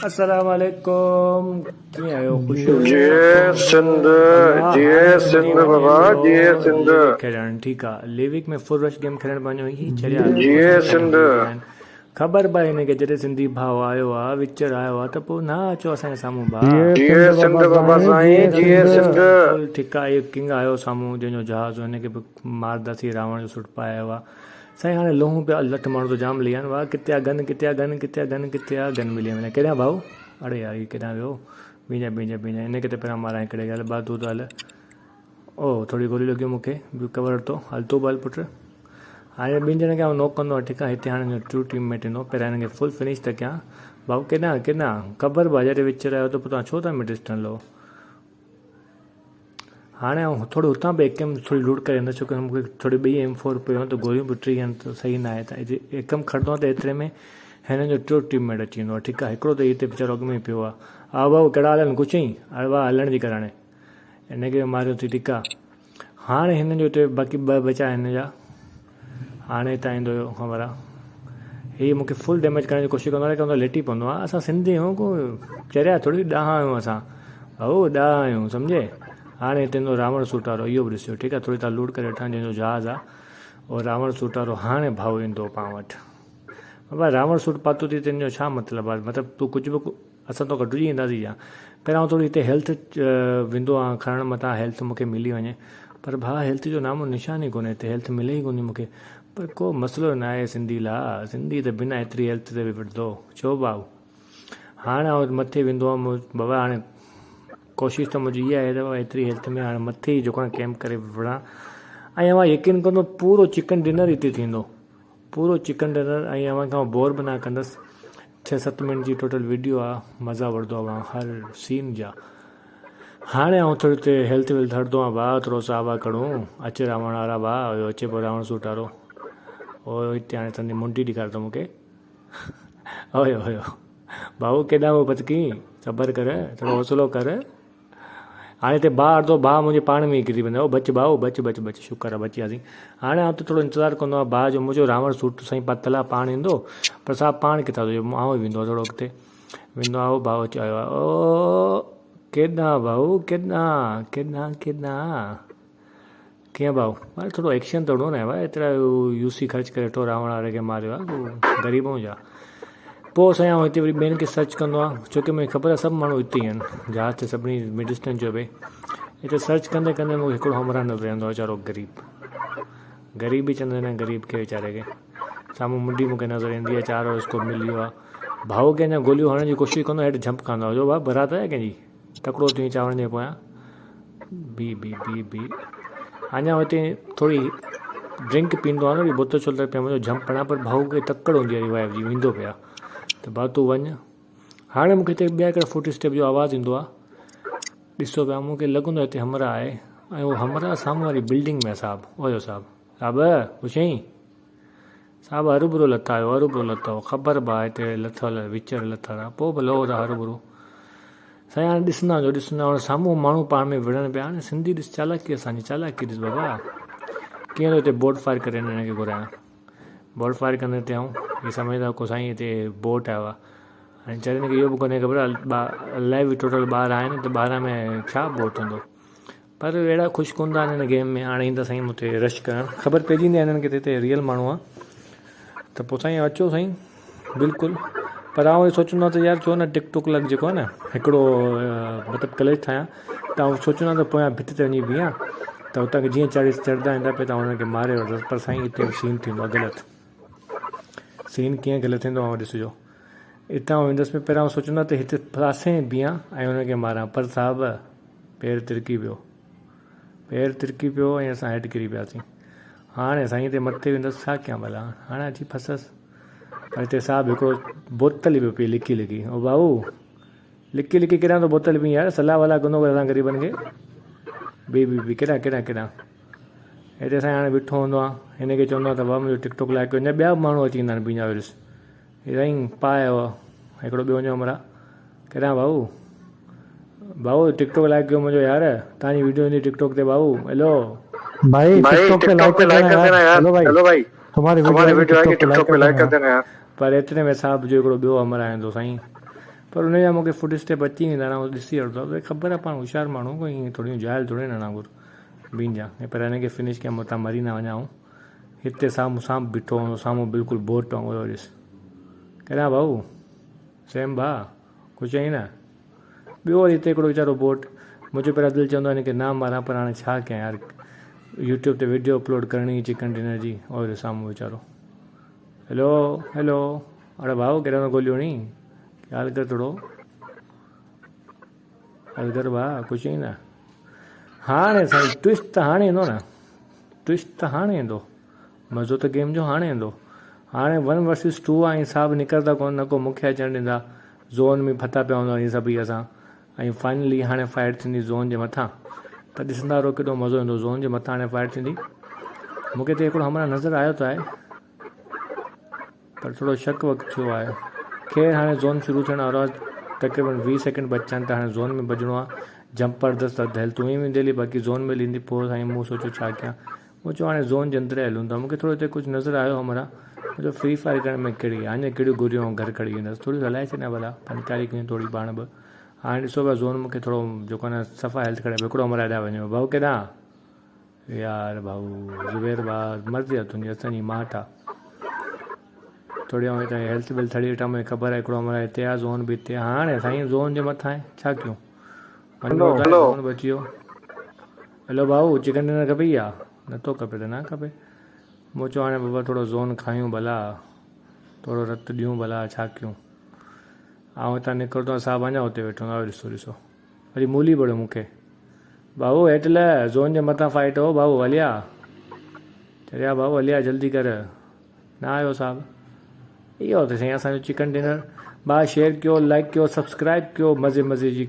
अस्सलाम वालेकुम। कीअं आहियो? ख़ुशि आहियो? जी सिंध जी सिंध बाबा जी सिंध लिविक खेॾणु ठीकु आहे। लिविक में फुल रश गेम खेॾणु पंहिंजो ई छॾिया जी सिंध ख़बर पए हिनखे जॾहिं सिंधी भाउ आयो आहे विचर आयो आहे त पोइ न अचो असांजे साम्हूं भाउ। जी सिंध बाबा साईं जी सिंध फुल ठीकु आहे। इहो किंग आयो साम्हूं जंहिंजो जहाज़ हिनखे बि मारदासीं रावण जो सुट पायो आहे साईं। हाणे लोहूं पिया लठ माण्हू त जाम लही आहिनि। वाह किथे आहे गन, किथे आहे गन, किथे आहे गन, किथे आहे गन मिली वञे केॾा भाऊ। अड़े यार ही केॾा वियो बीजा बीजा बीजा हिनखे त पहिरियां मारां हिकिड़े ॻाल्हि बात तूं त हल। ओ थोरी गोली लॻियो मूंखे ॿियो कवर वरितो हल तूं बि हल पुटु। हाणे ॿिनि ॼणनि खे नॉक कंदो आहे ठीकु आहे। हिते हाणे टू टीम मेट ईंदो पहिरियां हिनखे फुल फिनिश त कयां भाऊ। केॾा केॾा ख़बर पए जॾहिं विचर आयो त पोइ तव्हां छो था मिड डिस्टेंस लो। हाणे आउं थोरो हुतां बि एकम थोरी लूट करे वेंदुसि छोकी मूंखे थोरी ॿई M4 पियो त गोलियूं बि 3 आहिनि त सही न आहे त एकम खणंदो आहे त एतिरे में हिन जो टियों टीम मेट अची वेंदो आहे ठीकु आहे। हिकिड़ो त हिते वीचारो अॻु में ई पियो आहे। हा भाऊ कहिड़ा हलनि कुझु ई अरे वाह हलण जी कर हाणे हिनखे मारियो थी ठीकु आहे। हाणे हिन जो हिते बाक़ी ॿ बचा हिन जा। हाणे हितां ईंदो हुयो ख़बर आहे हीअ मूंखे फुल डैमेज करण जी कोशिशि कंदो आहे कंदो लेटी पवंदो आहे। असां सिंधी आहियूं को चरिया थोरी ॾांहुं आहियूं असां भाऊ ॾांहुं आहियूं सम्झे। हाणे हिते ईंदो रावण सूट वारो इहो बि ॾिसियो ठीकु आहे। थोरी तव्हां लूट करे वठां जंहिंजो जहाज़ आहे उहो रावण सूट वारो हाणे भाऊ ईंदो पाण वटि। बाबा रावण सूट पातो थी तुंहिंजो छा मतिलबु आहे। मतिलबु तूं कुझु बि असां तो गॾिजी ईंदासीं या पहिरियां थोरी हिते हेल्थ वेंदो आहे खणण मथां हेल्थ मूंखे मिली वञे पर भाउ हेल्थ जो नामो निशान ई कोन्हे हिते हिते मिले ई कोन्हे मूंखे। पर को मसइलो न आहे सिंधी लाइ सिंधी त बिना एतिरी हेल्थ ते बि वठंदो छो भाऊ। हाणे मथे वेंदो आहे बाबा। हाणे कोशिशि त मुंहिंजी इहा आहे त एतिरी हेल्थ में हाणे मथे ई जेको कैम्प करे विढ़ा ऐं मां यकीन कंदो पूरो चिकन डिनर हिते थींदो पूरो चिकन डिनर। ऐं अव्हां खां बोर बि न कंदुसि 6-7 मिनट जी टोटल वीडियो आहे मज़ा वठंदो आहे हर सीन जा। हाणे आउं थोरी हिते हेल्थ वेल्थ हटंदो आहियां भाउ थोरो सावा करूं अचे रावण वारा भाउ हुयो अचे पियो रावण सूट वारो ओ हिते हाणे संदी मुंडी ॾेखारींदो मूंखे हुयो हुयो भाऊ केॾा उहो पतकी सबर कर थोरो हौसलो कर। हाणे हिते भाउ हटंदो भाउ मुंहिंजे पाण में ई किरी वेंदो बच भाऊ बच बच बच शुक्र आहे बची वियासीं। हाणे आउं त थोरो इंतज़ारु कंदो आहे भाउ जो मुंहिंजो रावण सूट साईं पातल आहे पाण ईंदो पर साहब पाण किथां थो आउं ई वेंदो आहे थोरो अॻिते वेंदो आहे उहो भाउ अची आयो आहे। ओ केॾा भाऊ केॾा केॾा केॾा कीअं भाऊ अरे थोरो एक्शन त हूंदो न भाई एतिरा UC ख़र्च करे वेठो रावण वारे खे मारियो आहे ग़रीबूं जा। पोइ साईं आउं हिते वरी ॿियनि खे सर्च कंदो आहे छोकी मूंखे ख़बर आहे सभु माण्हू हिते ई आहिनि जहाज़ ते सभिनी मिड डिस्टेंस जो बि हिते सर्च कंदे कंदे मूंखे हिकिड़ो हमराह नज़र ईंदो आहे वीचारो ग़रीब ई चवंदा आहिनि ग़रीब खे वीचारे खे। साम्हूं मुंडी मूंखे नज़र ईंदी आहे चारो स्कोप मिली वियो आहे। भाऊ खे अञा गोलियूं हणण जी कोशिशि कंदो हेठि जंप कंदो आहे जो भाउ बरात आहे कंहिंजी तकिड़ो थी चांवरनि जे पोयां बी अञा हिते थोरी ड्रिंक पींदो आहे न वरी बोतल छो त पिया मुंहिंजो जंप पड़ा पर भाऊ खे तकड़ हूंदी आहे रिवाइव जी वेंदो पिया त भाउ तूं वञ। हाणे मूंखे हिते ॿिया हिकिड़ा फुट स्टेप जो आवाज़ु ईंदो आहे ॾिसो पिया मूंखे लॻंदो आहे हिते हमराह आहे ऐं उहो हमराह साम्हूं वारी बिल्डिंग में साहबु ओयो साहबु पुछईं साहबु हरूभरो लथा आयो हरूभरो लथो ख़बर बि आहे हिते लथल विचर लथल आहे पोइ बि लहो त हरूभरो साईं। हाणे ॾिसंदा जो ॾिसंदा हाणे साम्हूं माण्हू पाण में विढ़नि पिया हाणे सिंधी ॾिस चालाकी असांजी चालाकी ॾिस बाबा कीअं थो हिते बोट फायर करे हिनखे घुरायां बोट फायर कंदे हिते आऊं हीअ सम्झंदा को साईं हिते बोट आयो आहे। हाणे चरनि खे इहो बि कोन्हे ख़बर इलाही बि टोटल 12 आहिनि त 12 में छा बोट हूंदो पर अहिड़ा ख़ुशि कोन था हिन गेम में। हाणे ईंदा साईं मूंखे रश करणु ख़बर पइजी वेंदी आहे हिननि खे हिते रियल माण्हू आहे त पोइ साईं अचो साईं बिल्कुलु। पर आउं वरी सोचंदो आहे त यार छो न टिकटॉक लॻ जेको आहे न हिकिड़ो मतिलबु कलेज ठाहियां त आउं सोचंदो आहे त पोयां भित ते वञी बीहां त हुतां खे जीअं चढ़ंदा ईंदा पिया त हुनखे मारे वठंदुसि पर साईं हिते सीन थींदो आहे ग़लति सीन कीअं ग़लति थींदो आहे ॾिसिजो। हितां वेंदुसि में पहिरियां सोचंदो त हिते पासे में बीहां ऐं हुनखे मारां पर साहब पेर तिरकी पियो ऐं असां हेठि किरी पियासीं। हाणे साईं हिते मथे वेंदुसि छा कयां भला हाणे अची फसुसि पर हिते साहब हिकिड़ो बोतल पियो पी लिकी ओ भाऊ लिकी केॾा थो बोतल पी यार सलाह वलाह कंदो असां ग़रीबनि खे बी केॾा हिते साईं हाणे बीठो हूंदो आहे हिनखे चवंदो आहे त भाउ मुंहिंजो टिकटॉक लाइ कयो अञा ॿिया माण्हू अची वेंदा आहिनि बीजा विड़िस हे साईं पायो हिकिड़ो ॿियो वञो हमरा केॾा भाऊ टिकटॉक लाइ कयो मुंहिंजो यार तव्हांजी वीडियो ईंदी टिकटॉक ते भाऊ हेलो भाई टिकटॉक पे लाइक कर देना यार हेलो भाई तुम्हारी वीडियो आएगी टिकटॉक पे लाइक कर देना यार। पर एतिरे में साहब जो हिकिड़ो ॿियो हमराह ईंदो साईं पर उनजा मूंखे फुट स्टेप अची वेंदा न, उहो ॾिसी वठंदो आहे। ख़बर आहे पाण होशियारु माण्हू, कोई ईअं थोरी जाइल थोरे न घुर बींजा पर हिनखे फिनिश कयां, मतां मरी न वञाऊं। हिते साम्हूं साम्हूं बीठो हूंदो, साम्हूं बिल्कुलु बोट वांगुरु। ॾिस केॾा भाऊ सेम भाउ, कुझु चई न। ॿियो वरी हिते हिकिड़ो वीचारो बोट, मुंहिंजो पहिरियों दिलि चवंदो आहे हिनखे ना मारां, पर हाणे छा कयां यार, यूट्यूब ते वीडियो अपलोड करणी चिकन डिनर जी। और साम्हूं वीचारो, हेलो हेलो, अरे भाऊ केॾा न ॻोल्हियो नी, ॻाल्हि कर थोरो, ॻाल्हि कर भाउ, कुझु चई न। हाणे साईं ट्विस्ट त हाणे ईंदो न, ट्विस्ट त हाणे ईंदो, मज़ो त गेम जो हाणे ईंदो। हाणे 1 वर्सेस 2 आहे, ऐं साहब निकिरंदा कोन, न को मूंखे अचणु ॾींदा, ज़ोन में फता पिया हूंदा इहे सभई असां। ऐं फाइनली हाणे फाइट थींदी ज़ोन जे मथां, त ॾिसंदा रहो केॾो मज़ो ईंदो। ज़ोन जे मथां हाणे फाइट थींदी। मूंखे त हिकिड़ो हमरा नज़र आयो त आहे, पर थोरो शक वक़्तु थियो आहे। ख़ैर हाणे ज़ोन शुरू थियण वारो आहे, तक़रीबन 20 सेकेंड बचा आहिनि, त हाणे ज़ोन में भॼणो आहे। जंपरदस्त हल तूं ई वेंदी, बाक़ी ज़ोन में ईंदी पोइ साईं मूं सोचियो छा कयां। मूं चयो हाणे ज़ोन जे अंदरि हलूं था। मूंखे थोरो हिते कुझु नज़र आयो हमरा, मुंहिंजो फ्री फायर करण में कहिड़ी अञा कहिड़ियूं घुरियूं घर खड़ी वेंदसि, थोरी हलाए छॾियां भला, फनकारी कयूं थोरी पाण बि। हाणे ॾिसो पिया ज़ोन मूंखे थोरो जेको आहे न सफ़ा हेल्थ खणे, हिकिड़ो हमरा हेॾा वञो भाऊ केॾां यार, भाऊ ज़ुबैर भाउ मर्ज़ी आहे तुंहिंजी, असांजी माठ आहे थोरी। ऐं हिते हेल्थ वेल्थ थड़ी वेठा, मूंखे ख़बर आहे हिकिड़ो हमरा हिते आहे, ज़ोन बि हिते आहे। हाणे साईं ज़ोन जे मथां आहे, छा कयूं, ज़ोन बची वियो। हेलो भाऊ चिकन डिनर खपे या नथो खपे त न खपे। मूं चयो हाणे बाबा थोरो ज़ोन खायूं भला, थोरो रत ॾियूं भला, छा कयूं। ऐं हितां निकिरंदो आहे साहब, अञा हुते वेठो आहे, ॾिसो ॾिसो वरी मूली बड़ो मूंखे, भाऊ हेठि लाइ ज़ोन जे मथां फाइट हो भाऊ, हलिया चरिया भाऊ, हलिया जल्दी कर, न आयो साहब। इहो त साईं असांजो चिकन डिनर। भाउ शेयर कयो, लाइक कयो, सब्सक्राइब कयो, मज़े मज़े जी